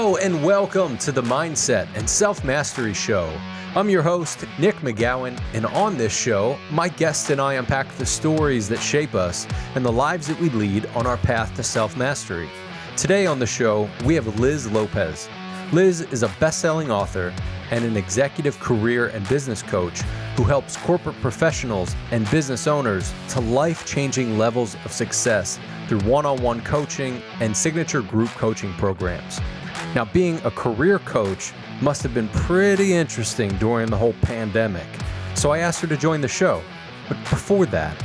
Hello and welcome to the Mindset and Self-Mastery Show. I'm your host, Nick McGowan, and on this show, my guests and I unpack the stories that shape us and the lives that we lead on our path to self-mastery. Today on the show, we have Liz Lopez. Liz is a best-selling author and an executive career and business coach who helps corporate professionals and business owners to life-changing levels of success through one-on-one coaching and signature group coaching programs. Now, being a career coach must have been pretty interesting during the whole pandemic. So I asked her to join the show. But before that,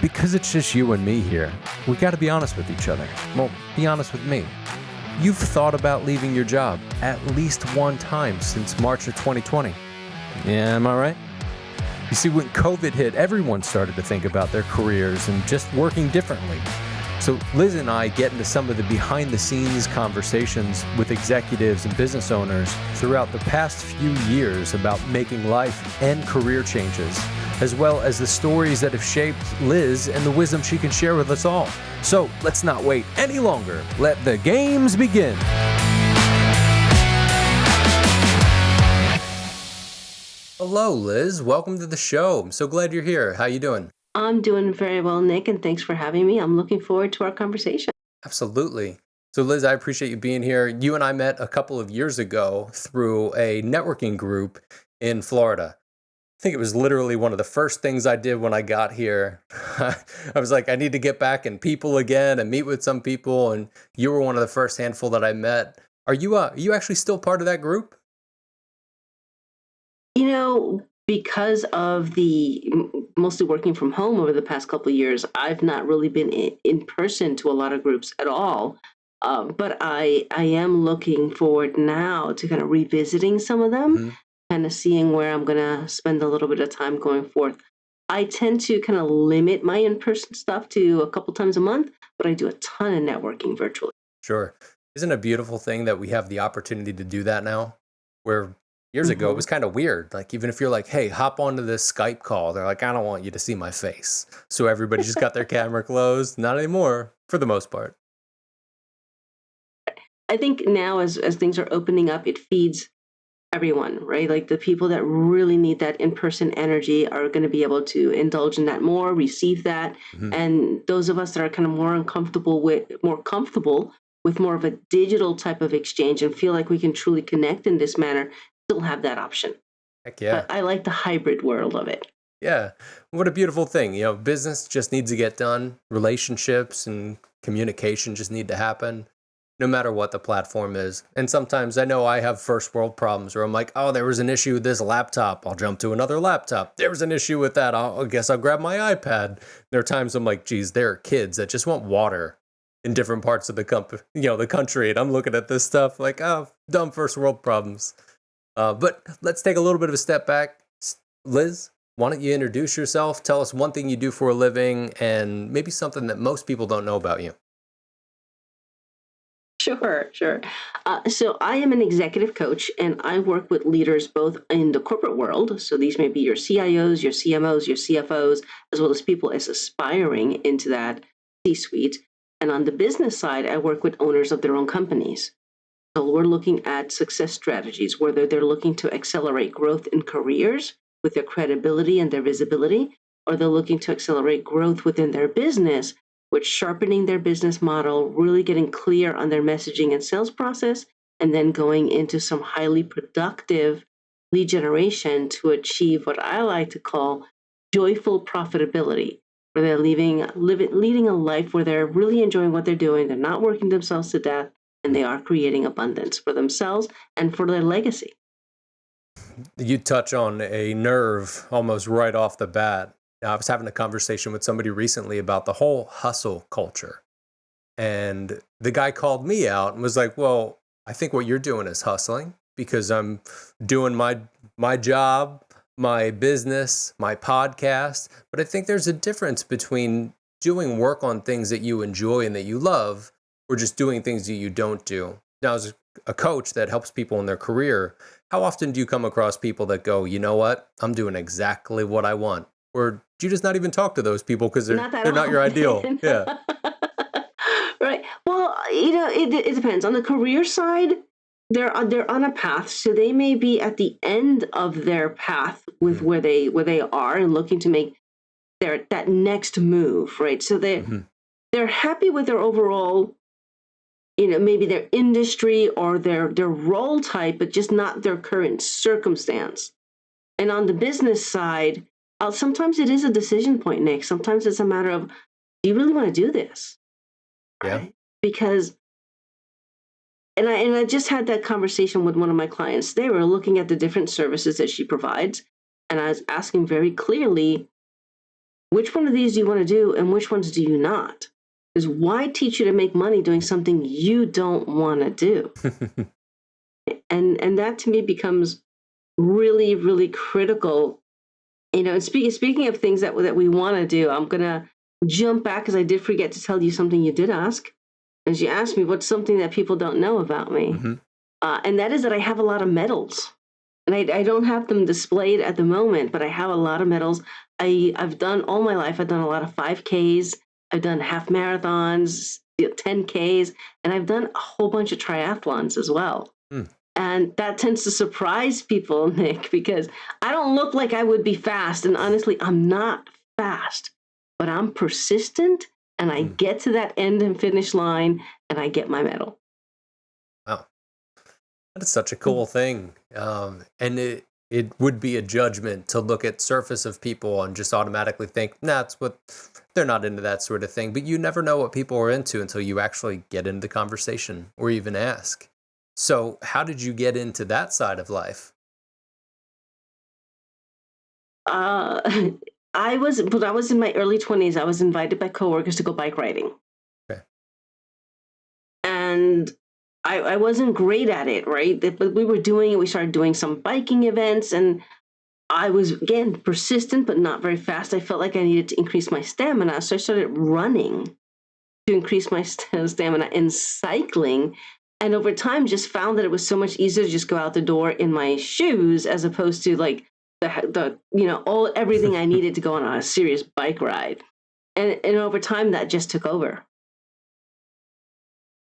because it's just you and me here, we got to be honest with each other. Well, be honest with me. You've thought about leaving your job at least one time since March of 2020. Yeah, am I right? You see, when COVID hit, everyone started to think about their careers and just working differently. So Liz and I get into some of the behind-the-scenes conversations with executives and business owners throughout the past few years about making life and career changes, as well as the stories that have shaped Liz and the wisdom she can share with us all. So let's not wait any longer. Let the games begin. Hello, Liz. Welcome to the show. I'm so glad you're here. How you doing? I'm doing very well, Nick, and thanks for having me. I'm looking forward to our conversation. Absolutely. So Liz, I appreciate you being here. You and I met a couple of years ago through a networking group in Florida. I think it was literally one of the first things I did when I got here. I was like, I need to get back in people again and meet with some people. And you were one of the first handful that I met. Are you actually still part of that group? Because of the mostly working from home over the past couple of years, I've not really been in person to a lot of groups at all. But I am looking forward now to kind of revisiting some of them, Mm-hmm. kind of seeing where I'm going to spend a little bit of time going forth. I tend to kind of limit my in-person stuff to a couple times a month, but I do a ton of networking virtually. Sure. Isn't it a beautiful thing that we have the opportunity to do that now? Where years ago it was kind of weird. Like, even if you're like, hey, hop onto this Skype call, they're like, I don't want you to see my face. So everybody just got their camera closed. Not anymore, for the most part. I think now as things are opening up, it feeds everyone, right? Like the people that really need that in-person energy are going to be able to indulge in that more, receive that. Mhm. And those of us that are kind of more comfortable with more of a digital type of exchange and feel like we can truly connect in this manner, still have that option. Heck yeah. But I like the hybrid world of it. Yeah. What a beautiful thing. Business just needs to get done. Relationships and communication just need to happen, no matter what the platform is. And sometimes I know I have first world problems where I'm like, oh, there was an issue with this laptop. I'll jump to another laptop. There was an issue with that. I guess I'll grab my iPad. There are times I'm like, geez, there are kids that just want water in different parts of the country. And I'm looking at this stuff like, oh, dumb first world problems. But let's take a little bit of a step back. Liz, why don't you introduce yourself? Tell us one thing you do for a living and maybe something that most people don't know about you. Sure, sure. So I am an executive coach and I work with leaders both in the corporate world. So these may be your CIOs, your CMOs, your CFOs, as well as people as aspiring into that C-suite. And on the business side, I work with owners of their own companies. So we're looking at success strategies, whether they're looking to accelerate growth in careers with their credibility and their visibility, or they're looking to accelerate growth within their business with sharpening their business model, really getting clear on their messaging and sales process, and then going into some highly productive lead generation to achieve what I like to call joyful profitability, where they're leading a life where they're really enjoying what they're doing, they're not working themselves to death, and they are creating abundance for themselves and for their legacy. You touch on a nerve almost right off the bat. I was having a conversation with somebody recently about the whole hustle culture. And the guy called me out and was like, well, I think what you're doing is hustling because I'm doing my job, my business, my podcast. But I think there's a difference between doing work on things that you enjoy and that you love or just doing things that you don't do. Now, as a coach that helps people in their career, how often do you come across people that go, you know what, I'm doing exactly what I want? Or do you just not even talk to those people because they're not your ideal? Yeah. Right. Well, it depends. On the career side, they're on a path, so they may be at the end of their path with Mm-hmm. where they are and looking to make that next move, right? So Mm-hmm. they're happy with their overall, maybe their industry or their role type, but just not their current circumstance. And on the business side, sometimes it is a decision point, Nick. Sometimes it's a matter of, do you really want to do this, Yeah. right? Because and I just had that conversation with one of my clients. They were looking at the different services that she provides, and I was asking very clearly, which one of these do you want to do and which ones do you not? Because why teach you to make money doing something you don't want to do? And that to me becomes really, really critical. And speaking of things that we want to do, I'm gonna jump back because I did forget to tell you something you did ask. As you asked me, what's something that people don't know about me? Mm-hmm. And that is that I have a lot of medals. And I don't have them displayed at the moment, but I have a lot of medals. I've done all my life, I've done a lot of 5Ks, I've done half marathons, 10Ks, and I've done a whole bunch of triathlons as well. Mm. And that tends to surprise people, Nick, because I don't look like I would be fast. And honestly, I'm not fast, but I'm persistent and I Mm. get to that end and finish line and I get my medal. Wow. That is such a cool thing. And it would be a judgment to look at surface of people and just automatically think, nah, they're not into that sort of thing. But you never know what people are into until you actually get into the conversation or even ask. So how did you get into that side of life? Uh, when I was in my early 20s, I was invited by coworkers to go bike riding. Okay. And I wasn't great at it, right? But we started doing some biking events, and I was, again, persistent, but not very fast. I felt like I needed to increase my stamina. So I started running to increase my stamina and cycling. And over time, just found that it was so much easier to just go out the door in my shoes as opposed to like everything I needed to go on a serious bike ride. And over time, that just took over.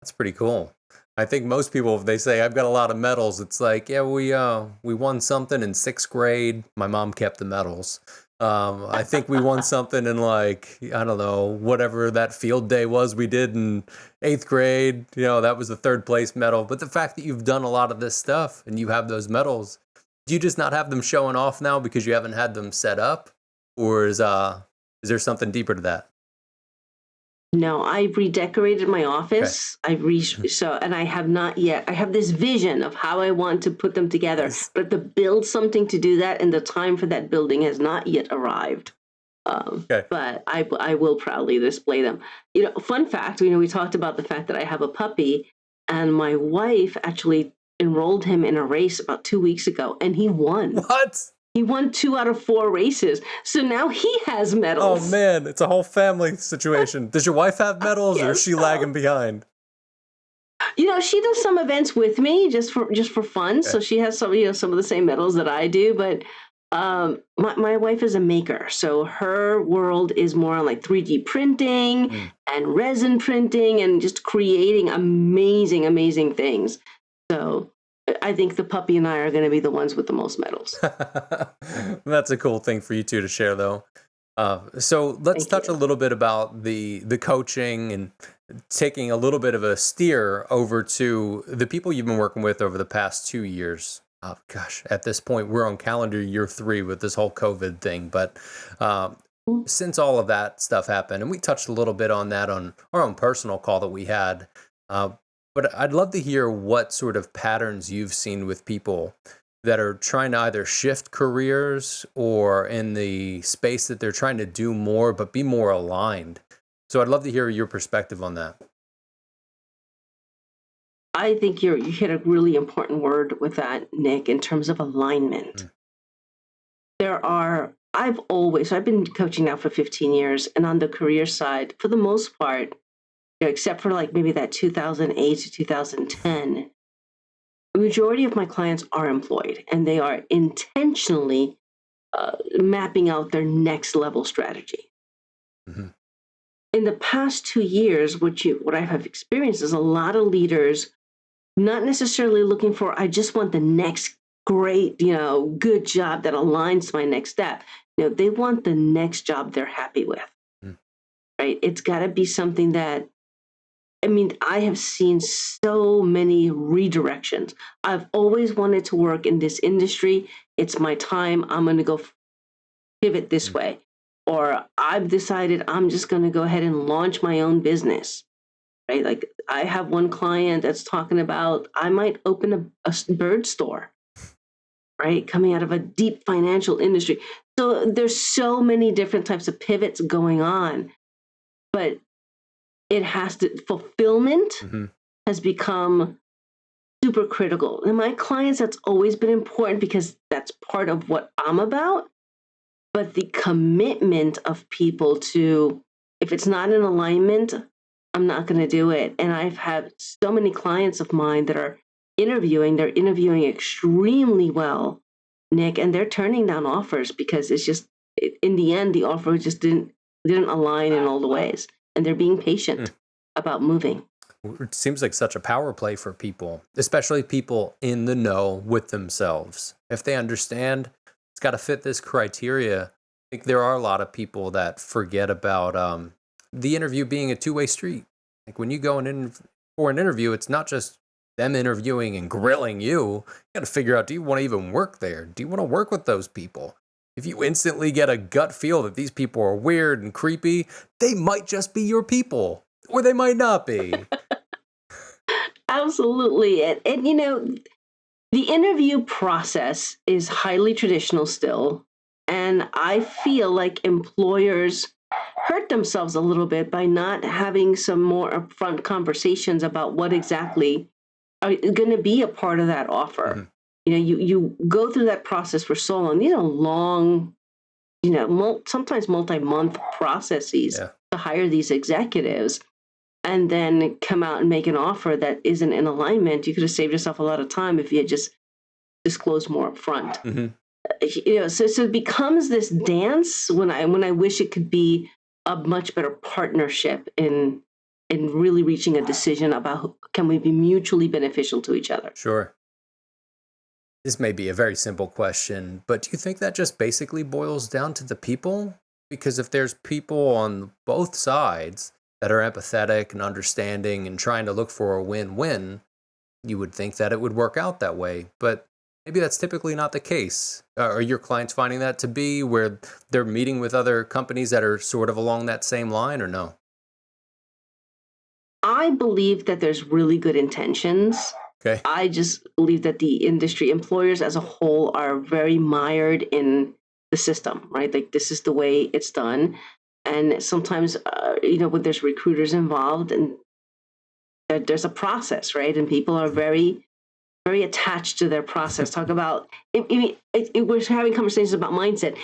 That's pretty cool. I think most people, if they say I've got a lot of medals, it's like, yeah, we won something in sixth grade. My mom kept the medals. I think we won something in like, I don't know, whatever that field day was we did in eighth grade. That was the third place medal. But the fact that you've done a lot of this stuff and you have those medals, do you just not have them showing off now because you haven't had them set up, or is there something deeper to that? No, I redecorated my Okay. office. And I have not yet. I have this vision of how I want to put them together, Nice. but to build something to do that, and the time for that building has not yet arrived. Okay. But I will proudly display them. Fun fact. We talked about the fact that I have a puppy, and my wife actually enrolled him in a race about 2 weeks ago, and he won. What? He won 2 out of 4 races. So now he has Oh medals. man, it's a whole family situation. Does your wife have medals or is Yes. she lagging behind? She does some events with me just for fun. Okay. So she has some of the same medals that I do. But my wife is a maker, so her world is more on like 3D printing Mm. and resin printing and just creating amazing, amazing things. So I think the puppy and I are going to be the ones with the most medals. That's a cool thing for you two to share, though. So let's Thank touch a you. little bit about the coaching and taking a little bit of a steer over to the people you've been working with over the past 2 years. Gosh, at this point, we're on calendar year 3 with this whole COVID thing. But um, since all of that stuff happened, and we touched a little bit on that on our own personal call that we had, uh, but I'd love to hear what sort of patterns you've seen with people that are trying to either shift careers or in the space that they're trying to do more, but be more aligned. So I'd love to hear your perspective on that. I think you hit a really important word with that, Nick, in terms of alignment. Mm. I've been coaching now for 15 years, and on the career side, for the most part, except for like maybe that 2008 to 2010, the majority of my clients are employed and they are intentionally mapping out their next level strategy. Hmm. In the past 2 years, what I have experienced is a lot of leaders not necessarily looking for, I just want the next great, good job that aligns to my next step. They want the next job they're happy with, Mm. right? It's got to be something that, I mean, I have seen so many redirections. I've always wanted to work in this industry. It's my time. I'm going to go pivot this Mm. way. Or I've decided I'm just going to go ahead and launch my own business, right? Like I have one client that's talking about I might open a bird store, right? Coming out of a deep financial industry. So there's so many different types of pivots going on, but it has to, fulfillment Mm-hmm. has become super critical. And my clients, that's always been important because that's part of what I'm about. But the commitment of people to, if it's not in alignment, I'm not going to do it. And I've had so many clients of mine that are they're interviewing extremely well, Nick, and they're turning down offers because it's just, in the end, the offer just didn't align in all the ways. And they're being patient about moving. It seems like such a power play for people, especially people in the know with themselves. If they understand it's got to fit this criteria, I think there are a lot of people that forget about the interview being a two-way street. Like when you go for an interview, it's not just them interviewing and grilling you. You got to figure out, do you want to even work there? Do you want to work with those people? If you instantly get a gut feel that these people are weird and creepy, they might just be your people, or they might not be. Absolutely. And the interview process is highly traditional still. And I feel like employers hurt themselves a little bit by not having some more upfront conversations about what exactly are going to be a part of that offer. Mm-hmm. You go through that process for so long. These are long, sometimes multi-month processes Yeah. to hire these executives and then come out and make an offer that isn't in alignment. You could have saved yourself a lot of time if you had just disclosed more upfront. Mm-hmm. So it becomes this dance when I wish it could be a much better partnership in really reaching a decision about can we be mutually beneficial to each other. Sure. This may be a very simple question, but do you think that just basically boils down to the people? Because if there's people on both sides that are empathetic and understanding and trying to look for a win-win, you would think that it would work out that way. But maybe that's typically not the case. Are your clients finding that to be where they're meeting with other companies that are sort of along that same line, or no? I believe that there's really good intentions. Okay. I just believe that the industry employers as a whole are very mired in the system, right? Like this is the way it's done. And sometimes, when there's recruiters involved and there's a process, right? And people are very, very attached to their process. Talk about, we're having conversations about mindset.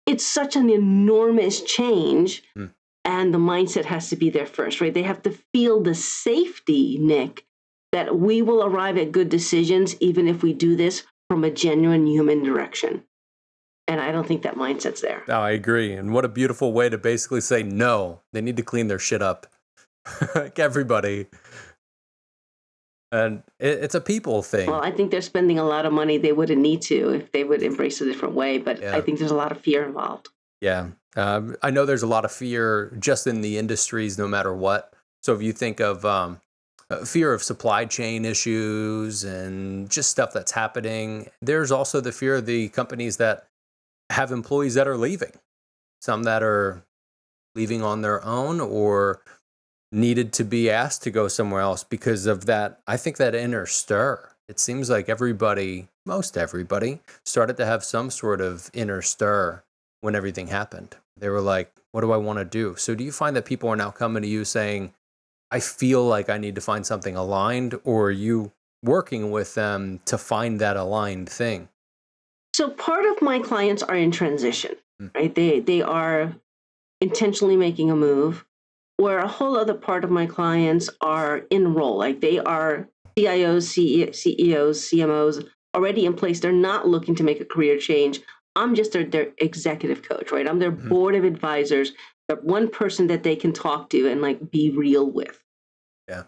It's such an enormous change. Mm. And the mindset has to be there first, right? They have to feel the safety, Nick, that we will arrive at good decisions even if we do this from a genuine human direction. And I don't think that mindset's there. No, I agree. And what a beautiful way to basically say no. They need to clean their shit up. Like everybody. And it's a people thing. Well, I think they're spending a lot of money they wouldn't need to if they would embrace a different way. But Yeah. I think there's a lot of fear involved. Yeah. I know there's a lot of fear just in the industries, no matter what. So if you think of fear of supply chain issues and just stuff that's happening, there's also the fear of the companies that have employees that are leaving. Some that are leaving on their own or needed to be asked to go somewhere else because of that. I think that inner stir. It seems like most everybody, started to have some sort of inner stir when everything happened. They were like, what do I want to do? So do you find that people are now coming to you saying, I feel like I need to find something aligned, or are you working with them to find that aligned thing? So part of my clients are in transition, right? They are intentionally making a move, where a whole other part of my clients are in role, like they are CIOs, CEOs, CMOs already in place. They're not looking to make a career change. I'm just their executive coach, right? I'm their board of advisors, the one person that they can talk to and like be real with. Yeah.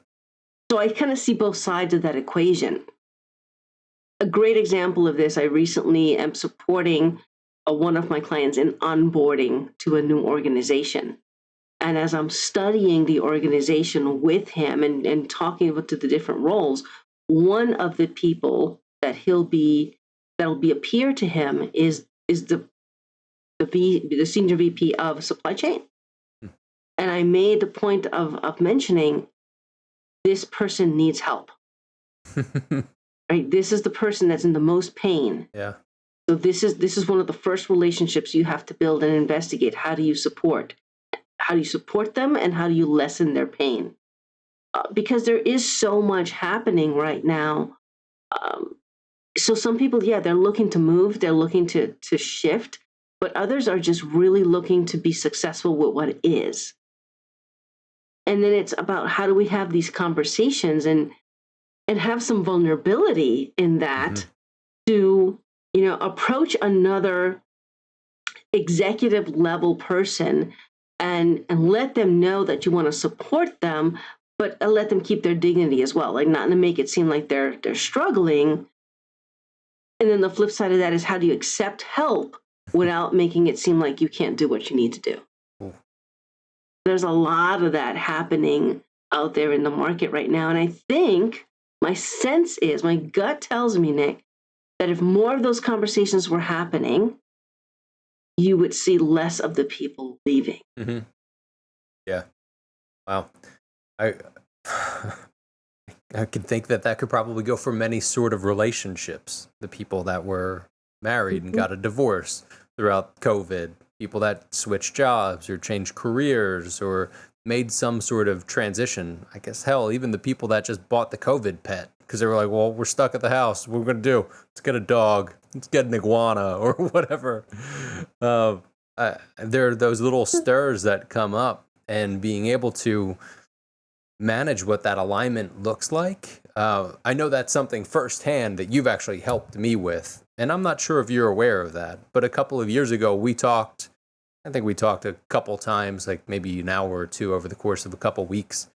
So I kind of see both sides of that equation. A great example of this, I recently am supporting one of my clients in onboarding to a new organization. And as I'm studying the organization with him and talking about to the different roles, one of the people that'll be a peer to him is the senior VP of supply chain. And I made the point of mentioning this person needs help. Right? This is the person that's in the most pain. Yeah. So this is one of the first relationships you have to build and investigate. How do you support them, and how do you lessen their pain? Because there is so much happening right now. So some people, yeah, they're looking to move, they're looking to shift, but others are just really looking to be successful with what is. And then it's about how do we have these conversations and have some vulnerability in that to, approach another executive level person and let them know that you want to support them, but let them keep their dignity as well, like not to make it seem like they're struggling. And then the flip side of that is, how do you accept help without making it seem like you can't do what you need to do? Ooh. There's a lot of that happening out there in the market right now. And I think my sense is, my gut tells me, Nick, that if more of those conversations were happening, you would see less of the people leaving. Mm-hmm. Yeah. Wow. I could think that could probably go for many sort of relationships. The people that were married and got a divorce throughout COVID, people that switched jobs or changed careers or made some sort of transition. I guess, hell, even the people that just bought the COVID pet because they were like, well, we're stuck at the house. What we're going to do? Let's get a dog. Let's get an iguana or whatever. There are those little stirs that come up, and being able to manage what that alignment looks like. I know that's something firsthand that you've actually helped me with, and I'm not sure if you're aware of that, but a couple of years ago I think we talked a couple times, like maybe an hour or two over the course of a couple weeks.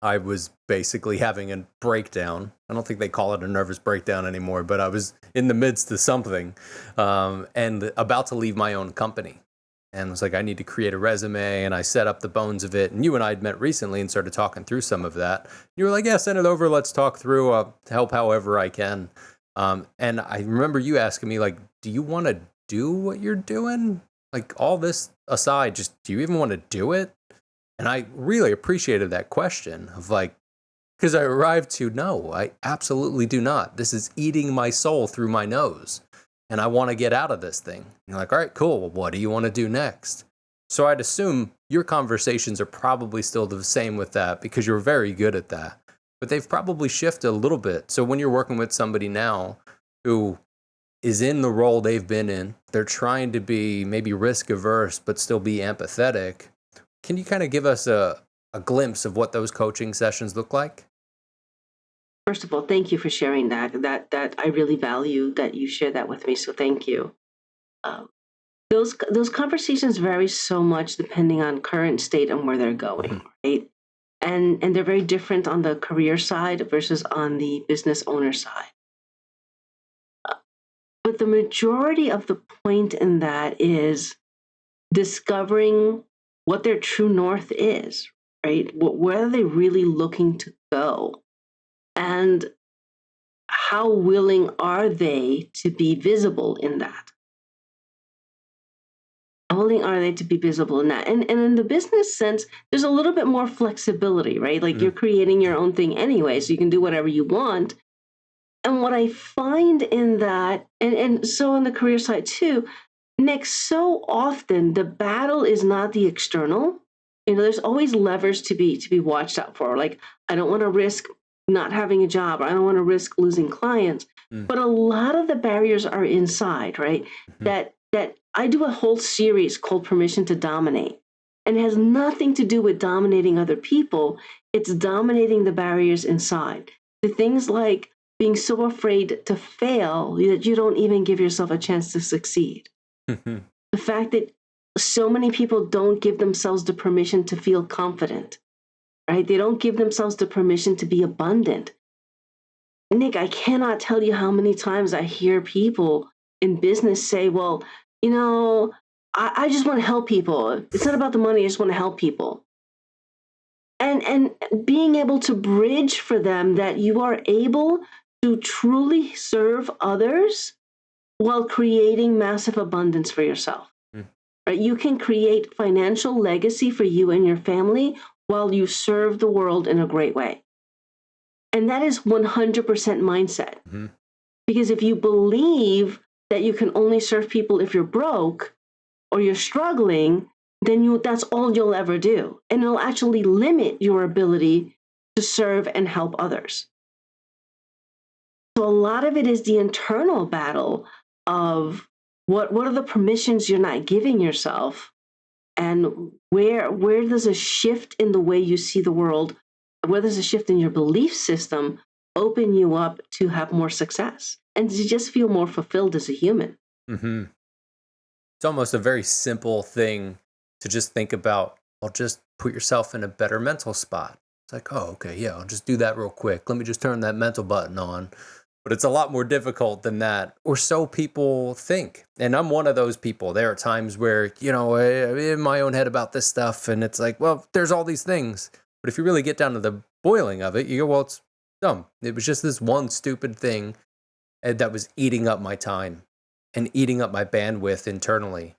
I was basically having a breakdown. I don't think they call it a nervous breakdown anymore, but I was in the midst of something and about to leave my own company. And I was like, I need to create a resume, and I set up the bones of it. And you and I had met recently and started talking through some of that. You were like, yeah, send it over. Let's talk through. I'll help however I can. And I remember you asking me, like, do you want to do what you're doing? Like, all this aside, just do you even want to do it? And I really appreciated that question of like, because I arrived to, no, I absolutely do not. This is eating my soul through my nose. And I want to get out of this thing. And you're like, all right, cool. Well, what do you want to do next? So I'd assume your conversations are probably still the same with that, because you're very good at that. But they've probably shifted a little bit. So when you're working with somebody now who is in the role they've been in, they're trying to be maybe risk averse, but still be empathetic. Can you kind of give us a glimpse of what those coaching sessions look like? First of all, thank you for sharing that. That I really value that you share that with me. So thank you. Um, those conversations vary so much depending on current state and where they're going, right? And they're very different on the career side versus on the business owner side. But the majority of the point in that is discovering what their true north is, right? Where are they really looking to go? And how willing are they to be visible in that? How willing are they to be visible in that? And in the business sense, there's a little bit more flexibility, right? Like you're creating your own thing anyway, so you can do whatever you want. And what I find in that, and so on the career side too, Nick, so often the battle is not the external. There's always levers to be watched out for. Like, I don't want to risk not having a job, or I don't want to risk losing clients. But a lot of the barriers are inside, right? That I do a whole series called Permission to Dominate. And it has nothing to do with dominating other people. It's dominating the barriers inside. The things like being so afraid to fail that you don't even give yourself a chance to succeed. The fact that so many people don't give themselves the permission to feel confident, right? They don't give themselves the permission to be abundant. Nick, I cannot tell you how many times I hear people in business say, well, you know, I just want to help people. It's not about the money, I just want to help people. And being able to bridge for them that you are able to truly serve others while creating massive abundance for yourself. Right? You can create financial legacy for you and your family while you serve the world in a great way. And that is 100% mindset. Because if you believe that you can only serve people if you're broke or you're struggling, then that's all you'll ever do. And it'll actually limit your ability to serve and help others. So a lot of it is the internal battle of what are the permissions you're not giving yourself, and where does a shift in the way you see the world, where does a shift in your belief system open you up to have more success and to just feel more fulfilled as a human. It's almost a very simple thing to just think about. Well, just put yourself in a better mental spot. It's like, oh, okay, yeah, I'll just do that real quick. Let me just turn that mental button on. But it's a lot more difficult than that, or so people think. And I'm one of those people. There are times where, I'm in my own head about this stuff, and it's like, well, there's all these things. But if you really get down to the boiling of it, you go, well, it's dumb. It was just this one stupid thing that was eating up my time and eating up my bandwidth internally.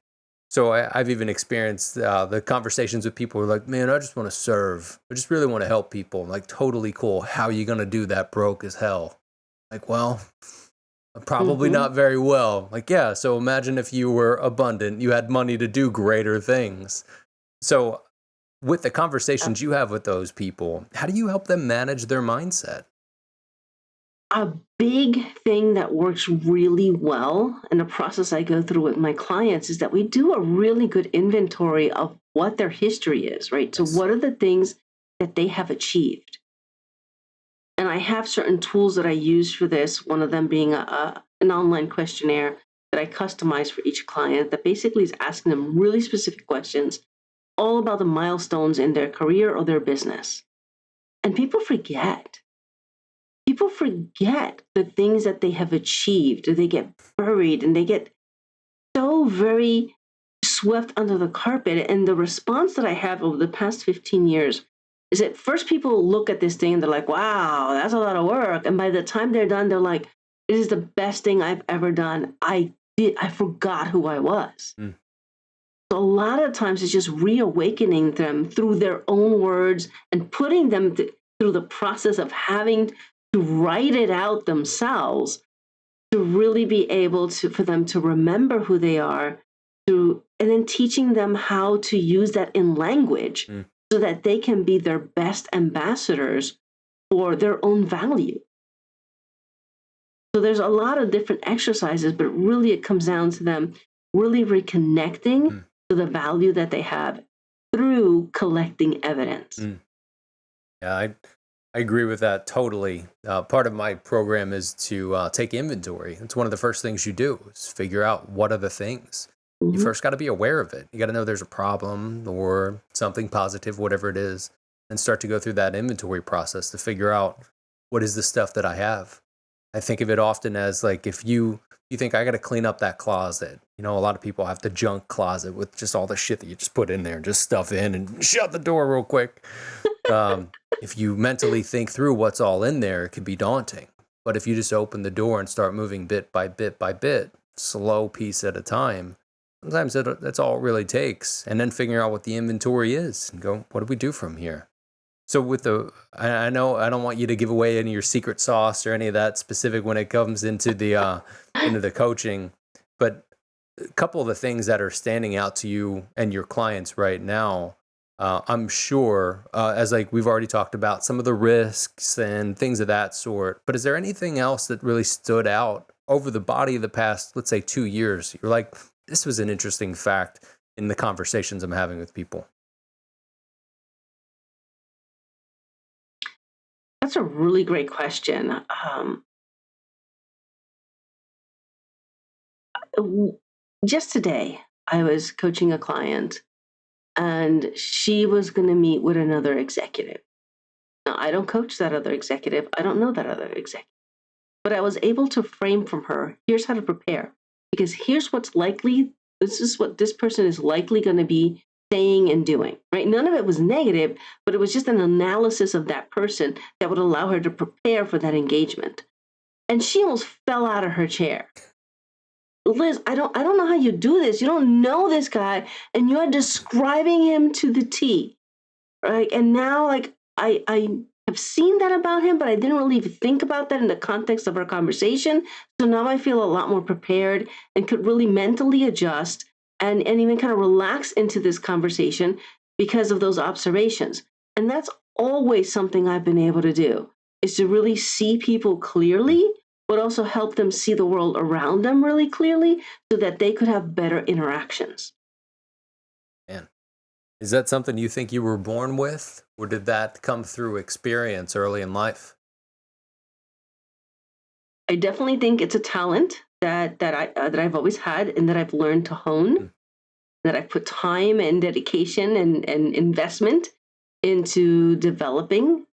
So I've even experienced the conversations with people who are like, man, I just want to serve. I just really want to help people. I'm like, totally cool. How are you going to do that broke as hell? Like, well, probably not very well. Like, yeah, so imagine if you were abundant, you had money to do greater things. So with the conversations you have with those people, how do you help them manage their mindset? A big thing that works really well in the process I go through with my clients is that we do a really good inventory of what their history is, right? So what are the things that they have achieved? And I have certain tools that I use for this, one of them being an online questionnaire that I customize for each client that basically is asking them really specific questions all about the milestones in their career or their business. And people forget. People forget the things that they have achieved, or they get buried and they get so very swept under the carpet. And the response that I have over the past 15 years is that first people look at this thing and they're like, wow, that's a lot of work. And by the time they're done, they're like, this is the best thing I've ever done. I forgot who I was. So a lot of times it's just reawakening them through their own words and putting them through the process of having to write it out themselves to really be able for them to remember who they are, and then teaching them how to use that in language so that they can be their best ambassadors for their own value. So there's a lot of different exercises, but really it comes down to them really reconnecting to the value that they have through collecting evidence. Yeah, I agree with that totally. Part of my program is to take inventory. It's one of the first things you do is figure out what are the things. You first got to be aware of it. You got to know there's a problem or something positive, whatever it is, and start to go through that inventory process to figure out what is the stuff that I have. I think of it often as like if you think I got to clean up that closet. A lot of people have the junk closet with just all the shit that you just put in there and just stuff in and shut the door real quick. If you mentally think through what's all in there, it can be daunting. But if you just open the door and start moving bit by bit by bit, slow piece at a time, sometimes that's all it really takes. And then figuring out what the inventory is and go, what do we do from here? So I know I don't want you to give away any of your secret sauce or any of that specific when it comes into the coaching, but a couple of the things that are standing out to you and your clients right now, I'm sure, as like we've already talked about some of the risks and things of that sort, but is there anything else that really stood out over the body of the past, let's say 2 years? You're like, this was an interesting fact in the conversations I'm having with people. That's a really great question. Just today, I was coaching a client and she was going to meet with another executive. Now, I don't coach that other executive. I don't know that other executive. But I was able to frame from her, here's how to prepare. Because here's what's likely, this is what this person is likely going to be saying and doing, right? None of it was negative, but it was just an analysis of that person that would allow her to prepare for that engagement. And she almost fell out of her chair. Liz, I don't know how you do this. You don't know this guy, and you're describing him to the T, right? And now, like, I have seen that about him, but I didn't really think about that in the context of our conversation. So now I feel a lot more prepared and could really mentally adjust and even kind of relax into this conversation because of those observations. And that's always something I've been able to do, is to really see people clearly, but also help them see the world around them really clearly so that they could have better interactions. Man, is that something you think you were born with, or did that come through experience early in life? I definitely think it's a talent that I've always had and that I've learned to hone, that I've put time and dedication and investment into developing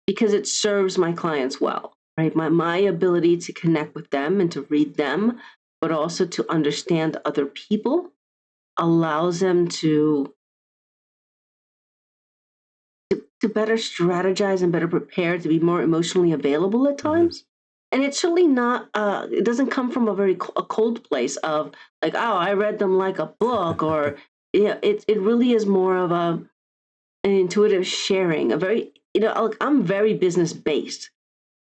because it serves my clients well, right? My ability to connect with them and to read them, but also to understand other people allows them to better strategize and better prepare to be more emotionally available at times. And it's certainly not, it doesn't come from a cold place of like, oh, I read them like a book, or, yeah, it really is more of an intuitive sharing, a very, like, I'm very business based,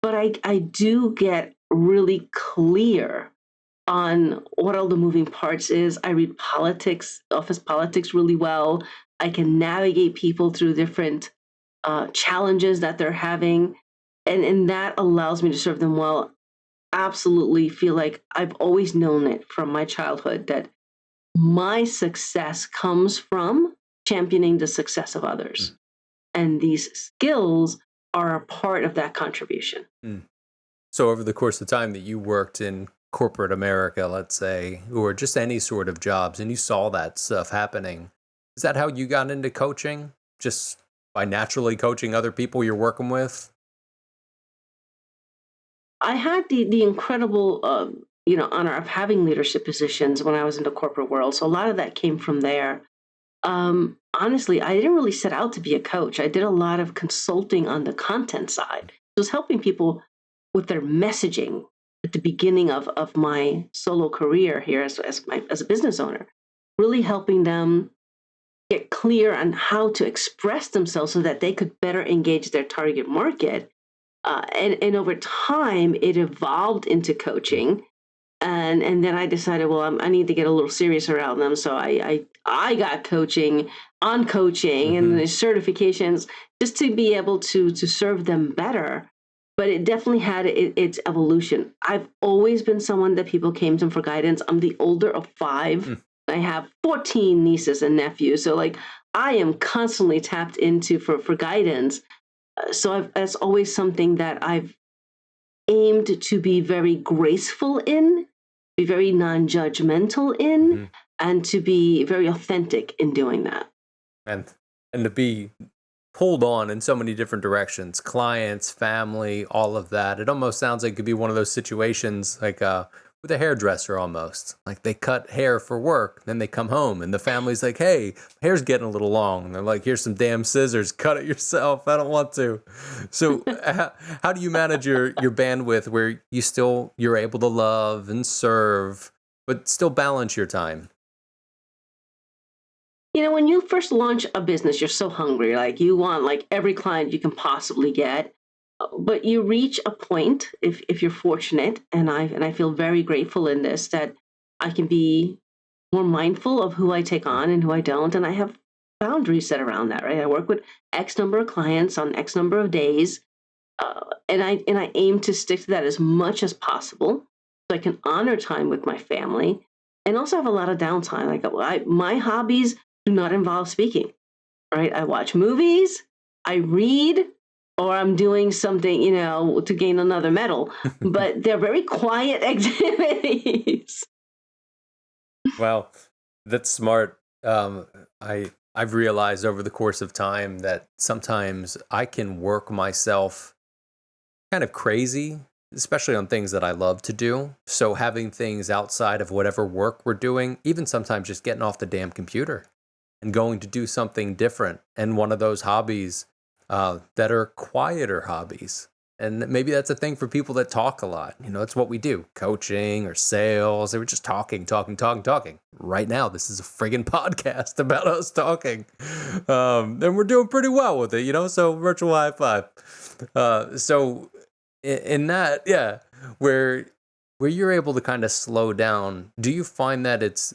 but I do get really clear on what all the moving parts is. I read politics, office politics really well. I can navigate people through different challenges that they're having, and that allows me to serve them well. Absolutely feel like I've always known it from my childhood that my success comes from championing the success of others, and these skills are a part of that contribution. So over the course of time that you worked in corporate America, let's say, or just any sort of jobs, and you saw that stuff happening, is that how you got into coaching? Just by naturally coaching other people you're working with? I had the incredible honor of having leadership positions when I was in the corporate world, so a lot of that came from there. Honestly, I didn't really set out to be a coach. I did a lot of consulting on the content side. It was helping people with their messaging at the beginning of my solo career here as a business owner, really helping them get clear on how to express themselves so that they could better engage their target market. And over time, it evolved into coaching. And then I decided, well, I need to get a little serious around them. So I got coaching on coaching and the certifications just to be able to serve them better. But it definitely had its evolution. I've always been someone that people came to for guidance. I'm the older of five. I have 14 nieces and nephews. So like I am constantly tapped into for guidance. So that's always something that I've aimed to be very graceful in, be very non-judgmental in, and to be very authentic in doing that. And to be pulled on in so many different directions, clients, family, all of that. It almost sounds like it could be one of those situations like with a hairdresser almost. Like they cut hair for work, then they come home and the family's like, hey, hair's getting a little long. And they're like, here's some damn scissors, cut it yourself. I don't want to. So how do you manage your bandwidth where you're able to love and serve, but still balance your time? When you first launch a business, you're so hungry. Like you want like every client you can possibly get. But you reach a point, if you're fortunate, and I feel very grateful in this, that I can be more mindful of who I take on and who I don't. And I have boundaries set around that, right? I work with X number of clients on X number of days. And I aim to stick to that as much as possible so I can honor time with my family and also have a lot of downtime. Like my hobbies do not involve speaking, right? I watch movies, I read, or I'm doing something, to gain another medal. But they're very quiet activities. Well, that's smart. I've realized over the course of time that sometimes I can work myself kind of crazy, especially on things that I love to do. So having things outside of whatever work we're doing, even sometimes just getting off the damn computer and going to do something different, and one of those hobbies that are quieter hobbies. And maybe that's a thing for people that talk a lot. It's what we do, coaching or sales. They were just talking, talking, talking, talking. Right now, this is a friggin' podcast about us talking. And we're doing pretty well with it, so virtual high five. So in that, yeah, where you're able to kind of slow down, do you find that it's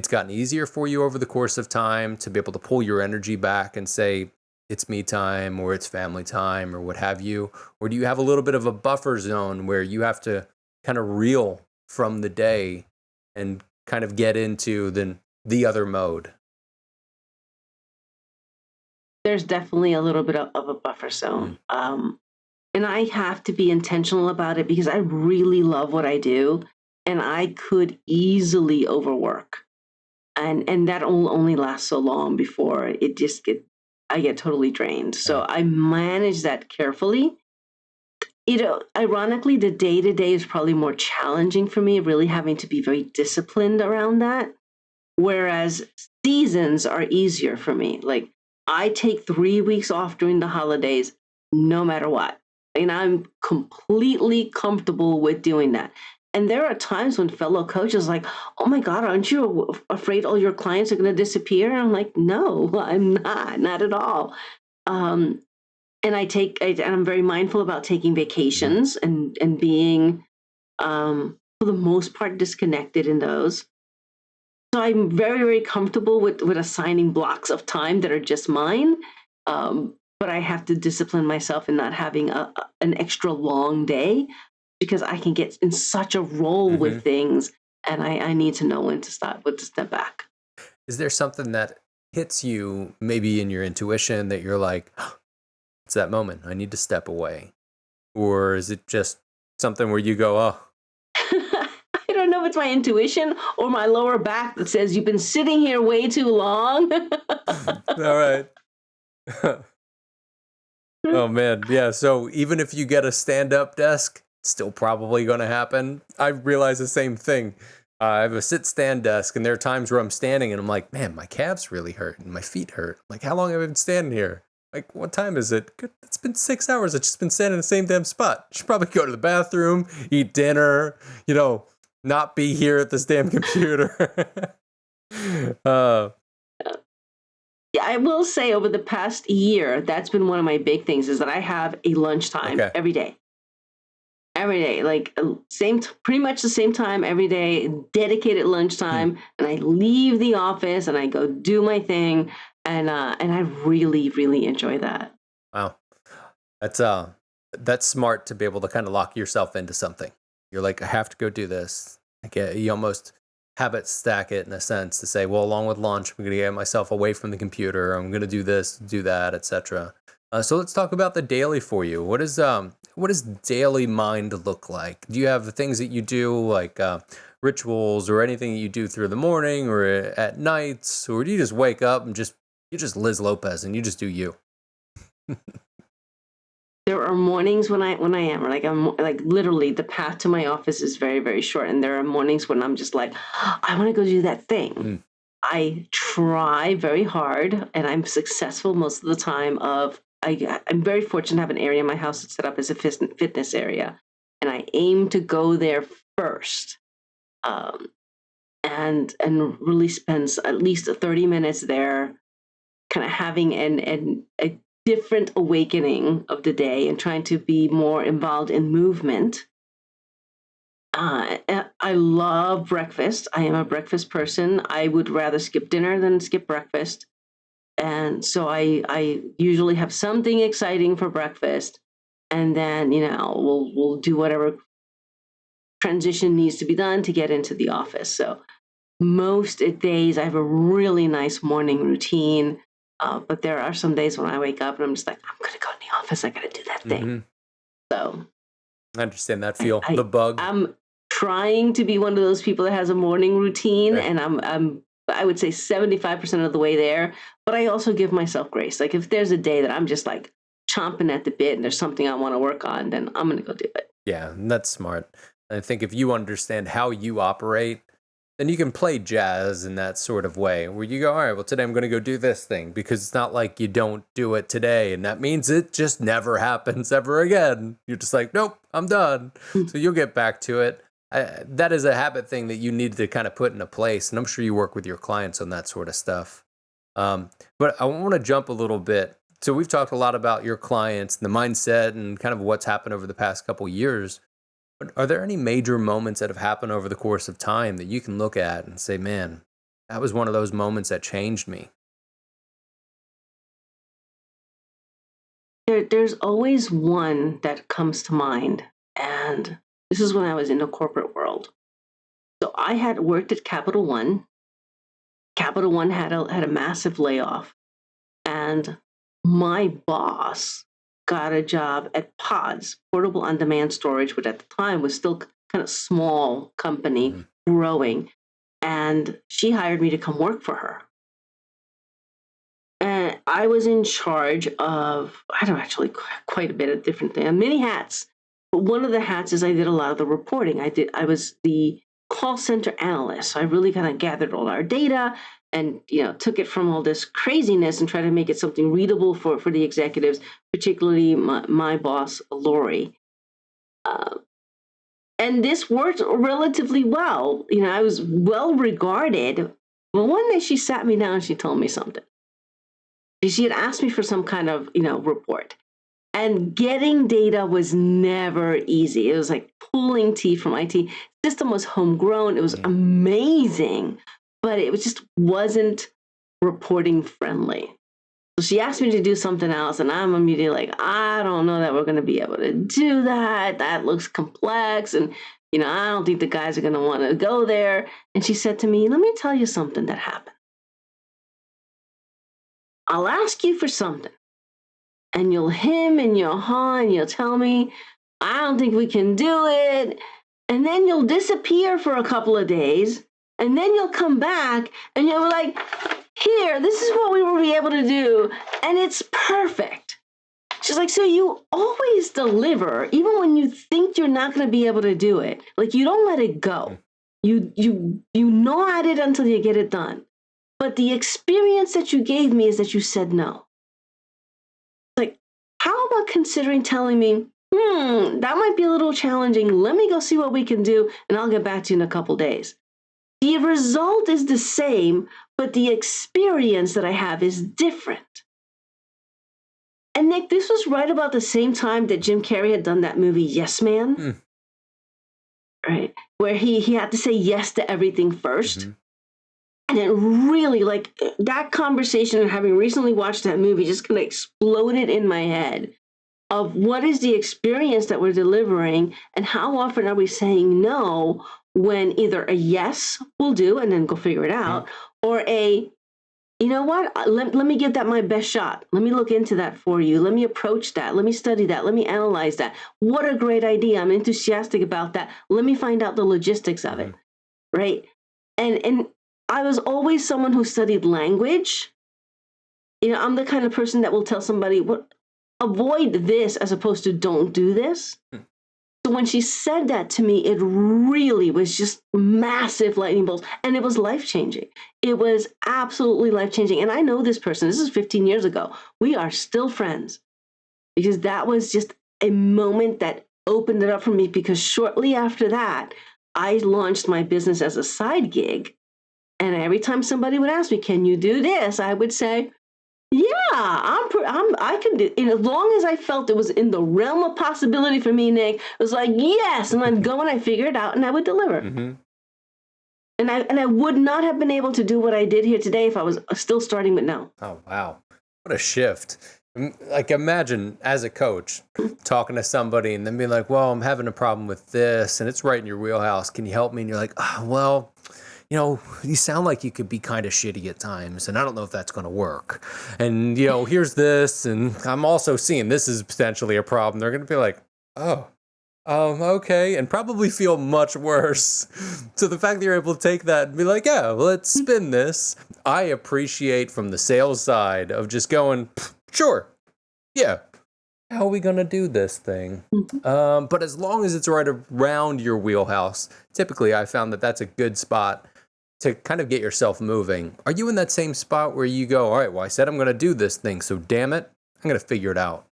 gotten easier for you over the course of time to be able to pull your energy back and say it's me time or it's family time or what have you? Or do you have a little bit of a buffer zone where you have to kind of reel from the day and kind of get into the other mode? There's definitely a little bit of a buffer zone. And I have to be intentional about it because I really love what I do, and I could easily overwork. And that only lasts so long before I get totally drained. So Right. I manage that carefully. Ironically, the day to day is probably more challenging for me, really having to be very disciplined around that. Whereas seasons are easier for me. Like, I take 3 weeks off during the holidays, no matter what. And I'm completely comfortable with doing that. And there are times when fellow coaches like, "Oh my God, aren't you afraid all your clients are going to disappear?" And I'm like, "No, I'm not at all." Um, and and I'm very mindful about taking Mhm. vacations and being, for the most part, disconnected in those. So I'm very, very comfortable with assigning blocks of time that are just mine. But I have to discipline myself in not having an extra long day because I can get in such a roll with Mhm. things, and I need to know when to step back. Is there something that hits you maybe in your intuition that you're like, it's that moment, I need to step away? Or is it just something where you go, oh, I don't know if it's my intuition or my lower back that says you've been sitting here way too long. all right. Oh man, yeah. So even if you get a stand-up desk, it's still probably going to happen. I realize the same thing. I have a sit-stand desk, and there are times where I'm standing, and I'm like, man, my calves really hurt, and my feet hurt. Like, how long have I been standing here? Like, what time is it? Good. It's been 6 hours. I've just been standing in the same damn spot. Should probably go to the bathroom, eat dinner. Not be here at this damn computer. uh, Yeah, I will say over the past year, that's been one of my big things is that I have a lunchtime okay. every day. Every day, like pretty much the same time every day, dedicated Hmm. lunchtime, and I leave the office and I go do my thing, and I really, really enjoy that. Wow. That's smart to be able to kind of lock yourself into something. You're like, I have to go do this. You almost habit stack it in a sense to say, well, along with lunch, I'm going to get myself away from the computer. I'm going to do this, do that, etc. So let's talk about the daily for you. What does daily mind look like? Do you have things that you do like rituals or anything that you do through the morning or at nights, or do you just wake up and you just Liz Lopez and you just do you? There are mornings when I am like I'm like literally the path to my office is very, very short, and there are mornings when I'm just like, I want to go do that thing. Mm. I try very hard, and I'm successful most of the time. I'm very fortunate to have an area in my house that's set up as a fitness area, and I aim to go there first, um, and really spends at least 30 minutes there, kind of having a different awakening of the day and trying to be more involved in movement. I love breakfast. I am a breakfast person. I would rather skip dinner than skip breakfast. And so I usually have something exciting for breakfast, and then we'll do whatever transition needs to be done to get into the office. So most days I have a really nice morning routine, but there are some days when I wake up and I'm just like, I'm gonna go in the office. I gotta do that thing. Hmm. So I understand that I, feel. The I bug. I'm trying to be one of those people that has a morning routine, Okay. and I would say 75% of the way there, but I also give myself grace. Like if there's a day that I'm just like chomping at the bit and there's something I want to work on, then I'm going to go do it. Yeah, and that's smart. I think if you understand how you operate, then you can play jazz in that sort of way where you go, all right, well, today I'm going to go do this thing, because it's not like you don't do it today. And that means it just never happens ever again. You're just like, nope, I'm done. So you'll get back to it. That is a habit thing that you need to kind of put into place. And I'm sure you work with your clients on that sort of stuff. But I want to jump a little bit. So we've talked a lot about your clients and the mindset and kind of what's happened over the past couple years. Are there any major moments that have happened over the course of time that you can look at and say, man, that was one of those moments that changed me? There's always one that comes to mind. And this is when I was in the corporate world. So I had worked at Capital One. Capital One had a massive layoff. And my boss got a job at Pods, Portable On-Demand Storage, which at the time was still kind of small company, growing. And she hired me to come work for her. And I was in charge of, I don't actually quite a bit of different things, many hats. But one of the hats is I did a lot of the reporting. I was the call center analyst. So I really kind of gathered all our data and took it from all this craziness and tried to make it something readable for the executives, particularly my boss, Lori. And this worked relatively well. I was well regarded. But one day she sat me down and she told me something. She had asked me for some kind of, report. And getting data was never easy. It was like pulling teeth from IT. System was homegrown. It was amazing, but it wasn't reporting friendly. So she asked me to do something else, and I'm immediately like, I don't know that we're going to be able to do that. That looks complex, and I don't think the guys are going to want to go there. And she said to me, let me tell you something that happened. I'll ask you for something, and you'll hem and you'll haw and you'll tell me, I don't think we can do it. And then you'll disappear for a couple of days, and then you'll come back and you'll be like, here, this is what we will be able to do, and it's perfect. She's like, so you always deliver, even when you think you're not going to be able to do it. Like, you don't let it go. You gnaw at it until you get it done. But the experience that you gave me is that you said no. Like, how about considering telling me, that might be a little challenging. Let me go see what we can do, and I'll get back to you in a couple days. The result is the same, but the experience that I have is different. And Nick, this was right about the same time that Jim Carrey had done that movie, Yes Man, right? Where he had to say yes to everything first. And it really, like, that conversation and having recently watched that movie just kind of exploded in my head of what is the experience that we're delivering and how often are we saying no when either a yes will do and then go figure it out, or a, you know what, let me give that my best shot. Let me look into that for you. Let me approach that. Let me study that. Let me analyze that. What a great idea. I'm enthusiastic about that. Let me find out the logistics of it, right? And I was always someone who studied language. I'm the kind of person that will tell somebody, avoid this as opposed to don't do this. So when she said that to me, it really was just massive lightning bolts, and it was life-changing. It was absolutely life-changing. And I know this person. This is 15 years ago. We are still friends because that was just a moment that opened it up for me, because shortly after that, I launched my business as a side gig. And every time somebody would ask me, can you do this? I would say, yeah, I can do it. And as long as I felt it was in the realm of possibility for me, Nick, it was like, yes. And I'd go and I figure it out and I would deliver. And I would not have been able to do what I did here today if I was still starting with no. Oh, wow. What a shift. Like, imagine as a coach talking to somebody and then being like, well, I'm having a problem with this and it's right in your wheelhouse. Can you help me? And you're like, oh, well, you sound like you could be kind of shitty at times, and I don't know if that's going to work. And, here's this, and I'm also seeing this is potentially a problem. They're going to be like, oh, Okay, and probably feel much worse. So the fact that you're able to take that and be like, yeah, well, let's spin this, I appreciate from the sales side of just going, sure, yeah, how are we going to do this thing? But as long as it's right around your wheelhouse, typically I found that that's a good spot to kind of get yourself moving. Are you in that same spot where you go, all right, well, I said I'm going to do this thing, so damn it, I'm going to figure it out?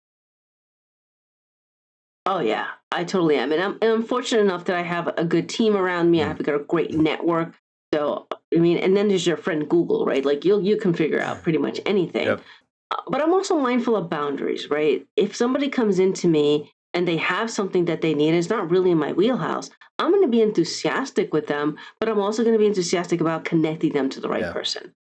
Oh yeah, I totally am, and I'm fortunate enough that I have a good team around me. I Mm, have got a great network. So I mean, and then there's your friend Google, right? Like you can figure out pretty much anything. yep. But I'm also mindful of boundaries, right? If somebody comes into me and they have something that they need, and it's not really in my wheelhouse, I'm going to be enthusiastic with them, but I'm also going to be enthusiastic about connecting them to the right Yeah. person.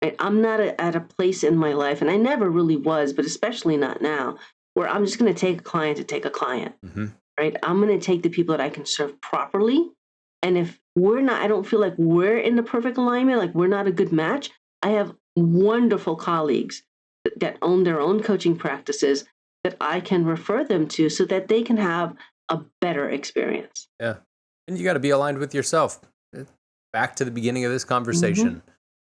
Right? I'm not at a place in my life, and I never really was, but especially not now, where I'm just going to take a client to take a client, Hmm. right? I'm going to take the people that I can serve properly. And if we're not, I don't feel like we're in the perfect alignment, like we're not a good match. I have wonderful colleagues that own their own coaching practices that I can refer them to so that they can have a better experience. Yeah. And you got to be aligned with yourself. Back to the beginning of this Hmm. conversation,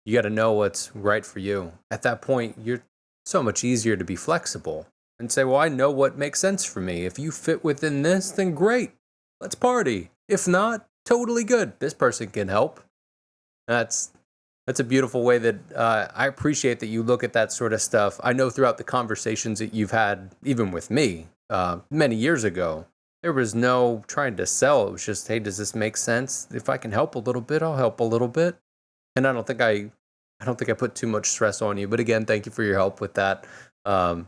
you got to know what's right for you. At that point, you're so much easier to be flexible and say, well, I know what makes sense for me. If you fit within this, then great. Let's party. If not, totally good. This person can help. That's that's a beautiful way that I appreciate that you look at that sort of stuff. I know throughout the conversations that you've had, even with me, many years ago, there was no trying to sell. It was just, hey, does this make sense? If I can help a little bit, I'll help a little bit. And I don't think I put too much stress on you. But again, thank you for your help with that. Um,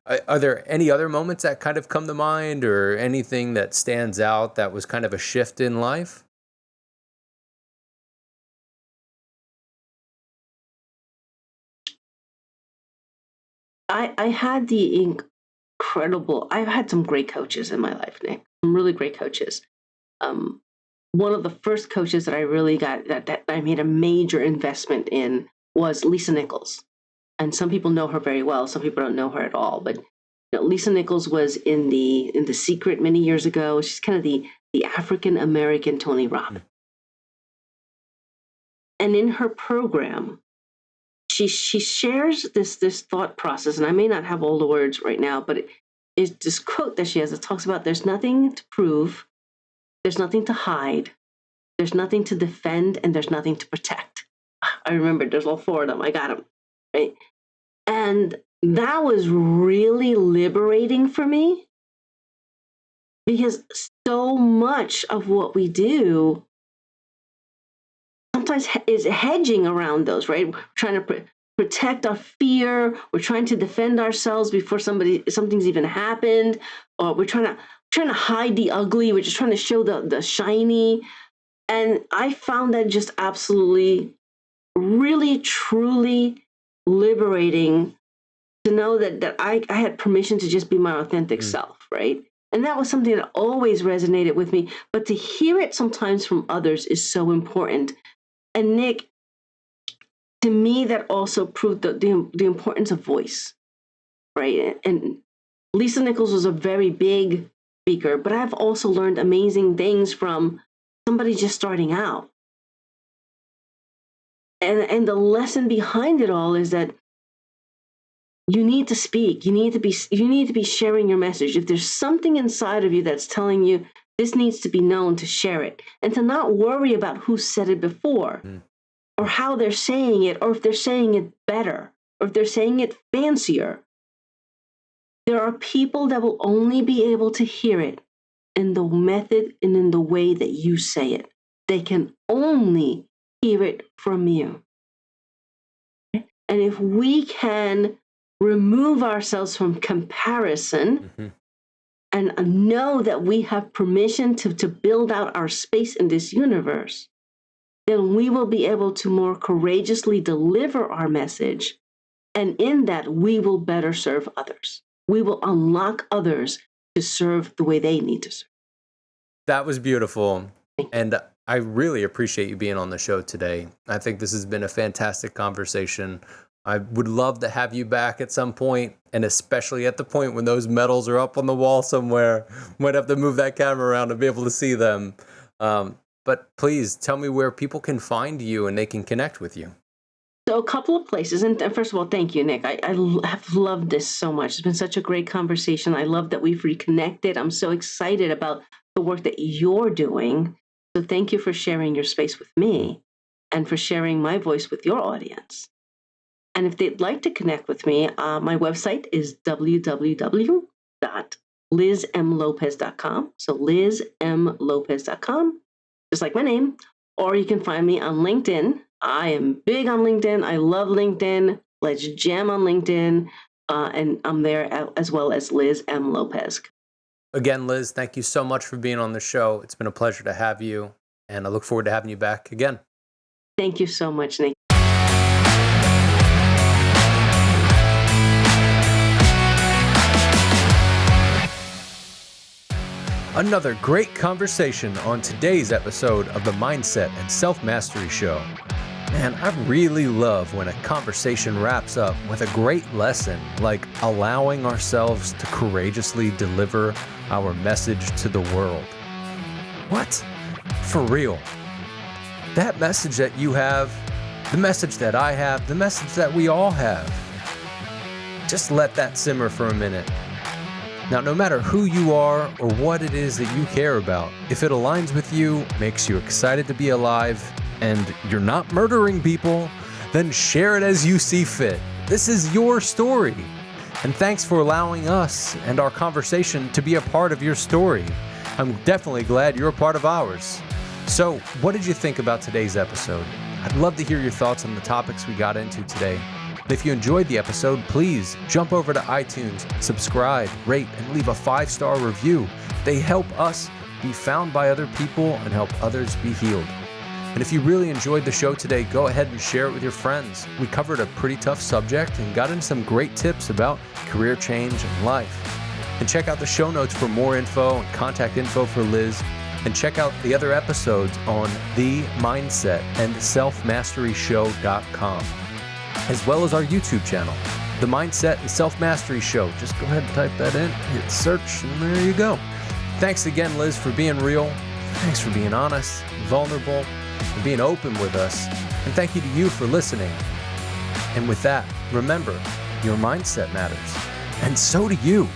are there any other moments that kind of come to mind, or anything that stands out that was kind of a shift in life? I had the incredible, I've had some great coaches in my life, Nick, some really great coaches. Um, One of the first coaches that I really got that I made a major investment in was Lisa Nichols. And some people know her very well. Some people don't know her at all. But Lisa Nichols was in the Secret many years ago. She's kind of the African American Tony Robbins. And in her program, she shares this thought process. And I may not have all the words right now, but it is this quote that she has. It talks about there's nothing to prove, there's nothing to hide, there's nothing to defend, and there's nothing to protect. I remember there's all four of them. I got them right. And that was really liberating for me because so much of what we do sometimes is hedging around those, right? We're trying to protect our fear. We're trying to defend ourselves before something's even happened, or we're trying to hide the ugly. We're just trying to show the shiny. And I found that just absolutely, really, truly liberating to know that I had permission to just be my authentic Mm. self, right? And that was something that always resonated with me. But to hear it sometimes from others is so important. And Nick, to me, that also proved the importance of voice, right? And Lisa Nichols was a very big speaker, but I've also learned amazing things from somebody just starting out. And the lesson behind it all is that you need to speak. You need to be sharing your message. If there's something inside of you that's telling you this needs to be known, to share it and to not worry about who said it before Mm. or how they're saying it or if they're saying it better or if they're saying it fancier. There are people that will only be able to hear it in the method and in the way that you say it. They can only hear it from you. And if we can remove ourselves from comparison Hmm. and know that we have permission to build out our space in this universe, then we will be able to more courageously deliver our message. And in that, we will better serve others. We will unlock others to serve the way they need to serve. That was beautiful. Thank you. And I really appreciate you being on the show today. I think this has been a fantastic conversation. I would love to have you back at some point, and especially at the point when those medals are up on the wall somewhere. Might have to move that camera around to be able to see them. But please tell me where people can find you and they can connect with you. So a couple of places, and first of all, thank you, Nick. I have loved this so much. It's been such a great conversation. I love that we've reconnected. I'm so excited about the work that you're doing. So thank you for sharing your space with me and for sharing my voice with your audience. And if they'd like to connect with me, my website is www.lizmlopez.com. So lizmlopez.com, just like my name. Or you can find me on LinkedIn. I am big on LinkedIn. I love LinkedIn. Let's jam on LinkedIn. And I'm there as well as Liz M. Lopez. Again, Liz, thank you so much for being on the show. It's been a pleasure to have you, and I look forward to having you back again. Thank you so much, Nick. Another great conversation on today's episode of the Mindset and Self-Mastery Show. Man, I really love when a conversation wraps up with a great lesson, like allowing ourselves to courageously deliver our message to the world. What? For real. That message that you have, the message that I have, the message that we all have. Just let that simmer for a minute. Now, no matter who you are or what it is that you care about, if it aligns with you, makes you excited to be alive, and you're not murdering people, then share it as you see fit. This is your story. And thanks for allowing us and our conversation to be a part of your story. I'm definitely glad you're a part of ours. So, what did you think about today's episode? I'd love to hear your thoughts on the topics we got into today. If you enjoyed the episode, please jump over to iTunes, subscribe, rate, and leave a 5-star review. They help us be found by other people and help others be healed. And if you really enjoyed the show today, go ahead and share it with your friends. We covered a pretty tough subject and got into some great tips about career change and life. And check out the show notes for more info and contact info for Liz. And check out the other episodes on the Mindset and Self-Mastery Show.com. as well as our YouTube channel, The Mindset and Self-Mastery Show. Just go ahead and type that in, hit search, and there you go. Thanks again, Liz, for being real. Thanks for being honest, vulnerable, and being open with us. And thank you to you for listening. And with that, remember, your mindset matters. And so do you.